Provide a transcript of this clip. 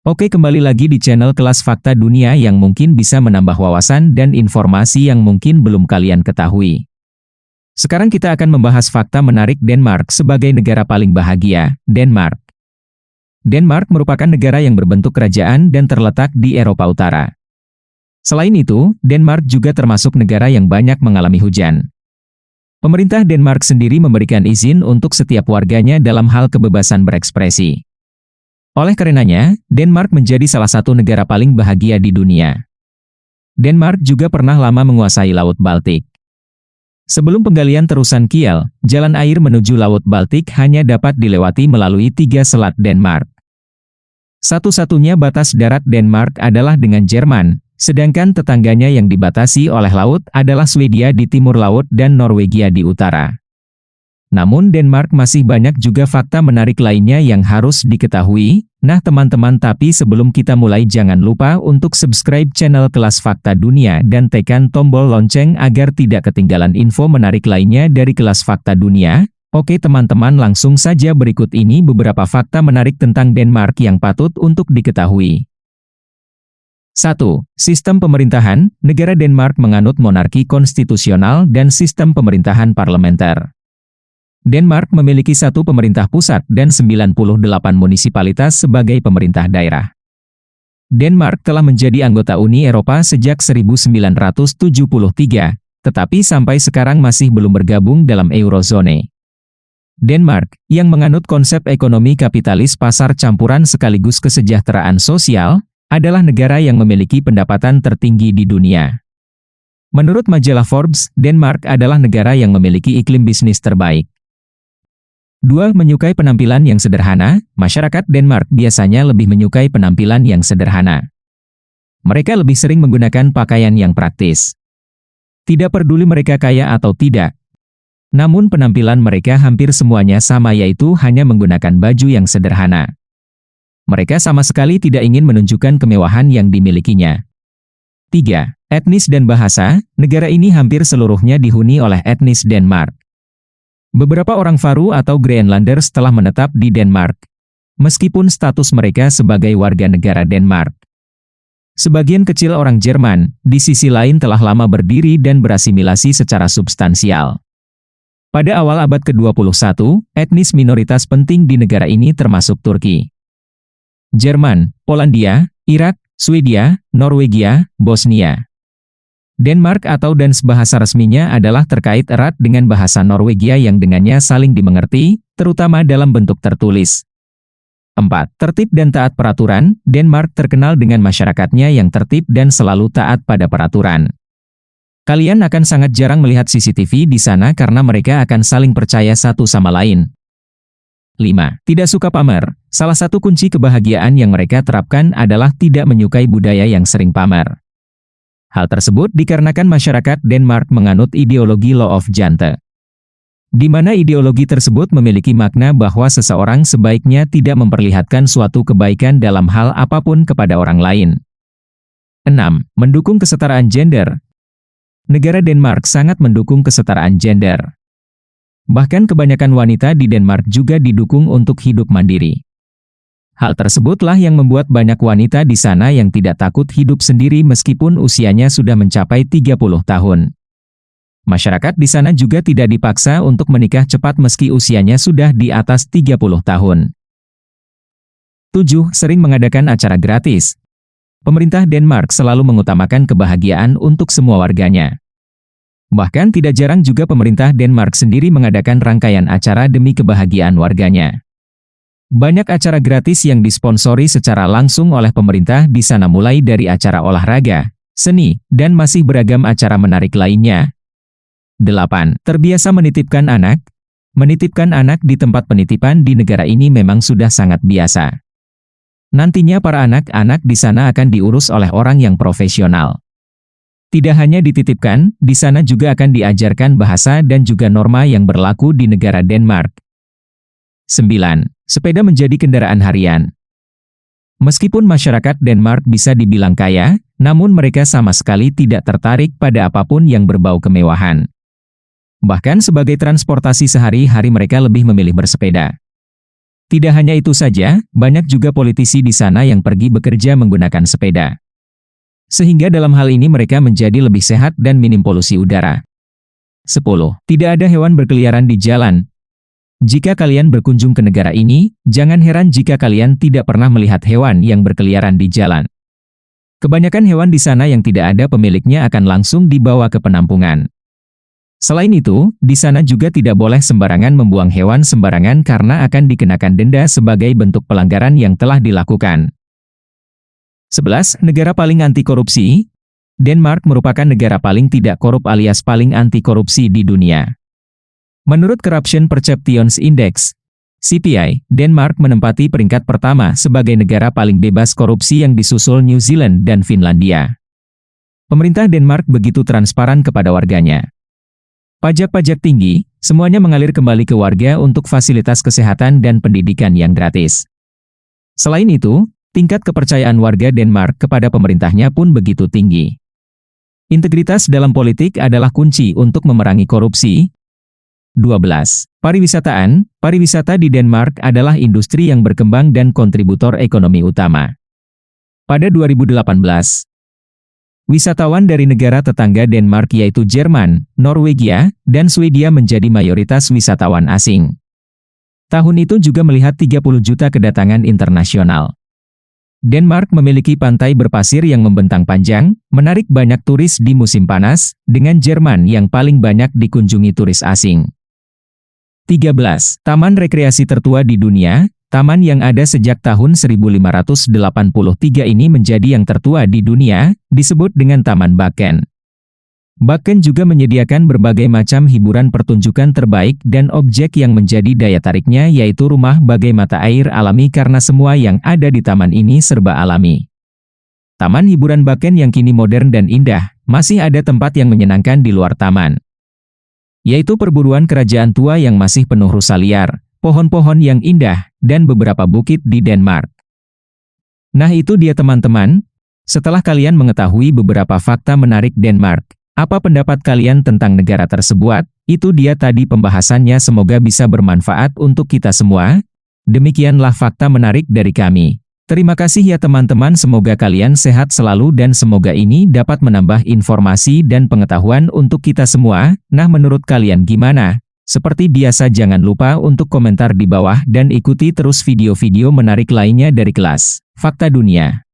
Oke, kembali lagi di channel Kelas Fakta Dunia yang mungkin bisa menambah wawasan dan informasi yang mungkin belum kalian ketahui. Sekarang kita akan membahas fakta menarik Denmark sebagai negara paling bahagia. Denmark. Denmark merupakan negara yang berbentuk kerajaan dan terletak di Eropa Utara. Selain itu, Denmark juga termasuk negara yang banyak mengalami hujan. Pemerintah Denmark sendiri memberikan izin untuk setiap warganya dalam hal kebebasan berekspresi. Oleh karenanya, Denmark menjadi salah satu negara paling bahagia di dunia. Denmark juga pernah lama menguasai Laut Baltik. Sebelum penggalian terusan Kiel, jalan air menuju Laut Baltik hanya dapat dilewati melalui 3 selat Denmark. Satu-satunya batas darat Denmark adalah dengan Jerman, sedangkan tetangganya yang dibatasi oleh laut adalah Swedia di timur laut dan Norwegia di utara. Namun Denmark masih banyak juga fakta menarik lainnya yang harus diketahui. Nah teman-teman, tapi sebelum kita mulai jangan lupa untuk subscribe channel Kelas Fakta Dunia dan tekan tombol lonceng agar tidak ketinggalan info menarik lainnya dari Kelas Fakta Dunia. Oke teman-teman, langsung saja berikut ini beberapa fakta menarik tentang Denmark yang patut untuk diketahui. 1. Sistem pemerintahan. Negara Denmark menganut monarki konstitusional dan sistem pemerintahan parlementer. Denmark memiliki 1 pemerintah pusat dan 98 munisipalitas sebagai pemerintah daerah. Denmark telah menjadi anggota Uni Eropa sejak 1973, tetapi sampai sekarang masih belum bergabung dalam Eurozone. Denmark, yang menganut konsep ekonomi kapitalis pasar campuran sekaligus kesejahteraan sosial, adalah negara yang memiliki pendapatan tertinggi di dunia. Menurut majalah Forbes, Denmark adalah negara yang memiliki iklim bisnis terbaik. 2. Menyukai penampilan yang sederhana. Masyarakat Denmark biasanya lebih menyukai penampilan yang sederhana. Mereka lebih sering menggunakan pakaian yang praktis. Tidak peduli mereka kaya atau tidak. Namun penampilan mereka hampir semuanya sama, yaitu hanya menggunakan baju yang sederhana. Mereka sama sekali tidak ingin menunjukkan kemewahan yang dimilikinya. 3. Etnis dan bahasa. Negara ini hampir seluruhnya dihuni oleh etnis Denmark. Beberapa orang Faroe atau Greenlanders telah menetap di Denmark, meskipun status mereka sebagai warga negara Denmark. Sebagian kecil orang Jerman, di sisi lain telah lama berdiri dan berasimilasi secara substansial. Pada awal abad ke-21, etnis minoritas penting di negara ini termasuk Turki, Jerman, Polandia, Irak, Swedia, Norwegia, Bosnia. Denmark atau Dans bahasa resminya adalah terkait erat dengan bahasa Norwegia yang dengannya saling dimengerti, terutama dalam bentuk tertulis. 4. Tertib dan taat peraturan. Denmark terkenal dengan masyarakatnya yang tertib dan selalu taat pada peraturan. Kalian akan sangat jarang melihat CCTV di sana karena mereka akan saling percaya satu sama lain. 5. Tidak suka pamer. Salah satu kunci kebahagiaan yang mereka terapkan adalah tidak menyukai budaya yang sering pamer. Hal tersebut dikarenakan masyarakat Denmark menganut ideologi Law of Jante, di mana ideologi tersebut memiliki makna bahwa seseorang sebaiknya tidak memperlihatkan suatu kebaikan dalam hal apapun kepada orang lain. 6. Mendukung kesetaraan gender. Negara Denmark sangat mendukung kesetaraan gender. Bahkan kebanyakan wanita di Denmark juga didukung untuk hidup mandiri. Hal tersebutlah yang membuat banyak wanita di sana yang tidak takut hidup sendiri meskipun usianya sudah mencapai 30 tahun. Masyarakat di sana juga tidak dipaksa untuk menikah cepat meski usianya sudah di atas 30 tahun. 7. Sering mengadakan acara gratis. Pemerintah Denmark selalu mengutamakan kebahagiaan untuk semua warganya. Bahkan tidak jarang juga pemerintah Denmark sendiri mengadakan rangkaian acara demi kebahagiaan warganya. Banyak acara gratis yang disponsori secara langsung oleh pemerintah di sana, mulai dari acara olahraga, seni, dan masih beragam acara menarik lainnya. 8. Terbiasa menitipkan anak. Menitipkan anak di tempat penitipan di negara ini memang sudah sangat biasa. Nantinya para anak-anak di sana akan diurus oleh orang yang profesional. Tidak hanya dititipkan, di sana juga akan diajarkan bahasa dan juga norma yang berlaku di negara Denmark. 9. Sepeda menjadi kendaraan harian. Meskipun masyarakat Denmark bisa dibilang kaya, namun mereka sama sekali tidak tertarik pada apapun yang berbau kemewahan. Bahkan sebagai transportasi sehari-hari mereka lebih memilih bersepeda. Tidak hanya itu saja, banyak juga politisi di sana yang pergi bekerja menggunakan sepeda. Sehingga dalam hal ini mereka menjadi lebih sehat dan minim polusi udara. 10. Tidak ada hewan berkeliaran di jalan. Jika kalian berkunjung ke negara ini, jangan heran jika kalian tidak pernah melihat hewan yang berkeliaran di jalan. Kebanyakan hewan di sana yang tidak ada pemiliknya akan langsung dibawa ke penampungan. Selain itu, di sana juga tidak boleh sembarangan membuang hewan sembarangan karena akan dikenakan denda sebagai bentuk pelanggaran yang telah dilakukan. 11. Negara paling anti korupsi. Denmark merupakan negara paling tidak korup alias paling anti korupsi di dunia. Menurut Corruption Perceptions Index, CPI, Denmark menempati peringkat pertama sebagai negara paling bebas korupsi yang disusul New Zealand dan Finlandia. Pemerintah Denmark begitu transparan kepada warganya. Pajak-pajak tinggi, semuanya mengalir kembali ke warga untuk fasilitas kesehatan dan pendidikan yang gratis. Selain itu, tingkat kepercayaan warga Denmark kepada pemerintahnya pun begitu tinggi. Integritas dalam politik adalah kunci untuk memerangi korupsi. 12. Pariwisataan. Pariwisata di Denmark adalah industri yang berkembang dan kontributor ekonomi utama. Pada 2018, wisatawan dari negara tetangga Denmark yaitu Jerman, Norwegia, dan Swedia menjadi mayoritas wisatawan asing. Tahun itu juga melihat 30 juta kedatangan internasional. Denmark memiliki pantai berpasir yang membentang panjang, menarik banyak turis di musim panas, dengan Jerman yang paling banyak dikunjungi turis asing. 13. Taman rekreasi tertua di dunia. Taman yang ada sejak tahun 1583 ini menjadi yang tertua di dunia, disebut dengan Taman Bakken. Bakken juga menyediakan berbagai macam hiburan pertunjukan terbaik dan objek yang menjadi daya tariknya yaitu rumah bagai mata air alami karena semua yang ada di taman ini serba alami. Taman hiburan Bakken yang kini modern dan indah, masih ada tempat yang menyenangkan di luar taman, yaitu perburuan kerajaan tua yang masih penuh rusa liar, pohon-pohon yang indah, dan beberapa bukit di Denmark. Nah itu dia teman-teman, setelah kalian mengetahui beberapa fakta menarik Denmark, apa pendapat kalian tentang negara tersebut? Itu dia tadi pembahasannya, semoga bisa bermanfaat untuk kita semua. Demikianlah fakta menarik dari kami. Terima kasih ya teman-teman, semoga kalian sehat selalu dan semoga ini dapat menambah informasi dan pengetahuan untuk kita semua. Nah menurut kalian gimana? Seperti biasa jangan lupa untuk komentar di bawah dan ikuti terus video-video menarik lainnya dari kelas Fakta Dunia.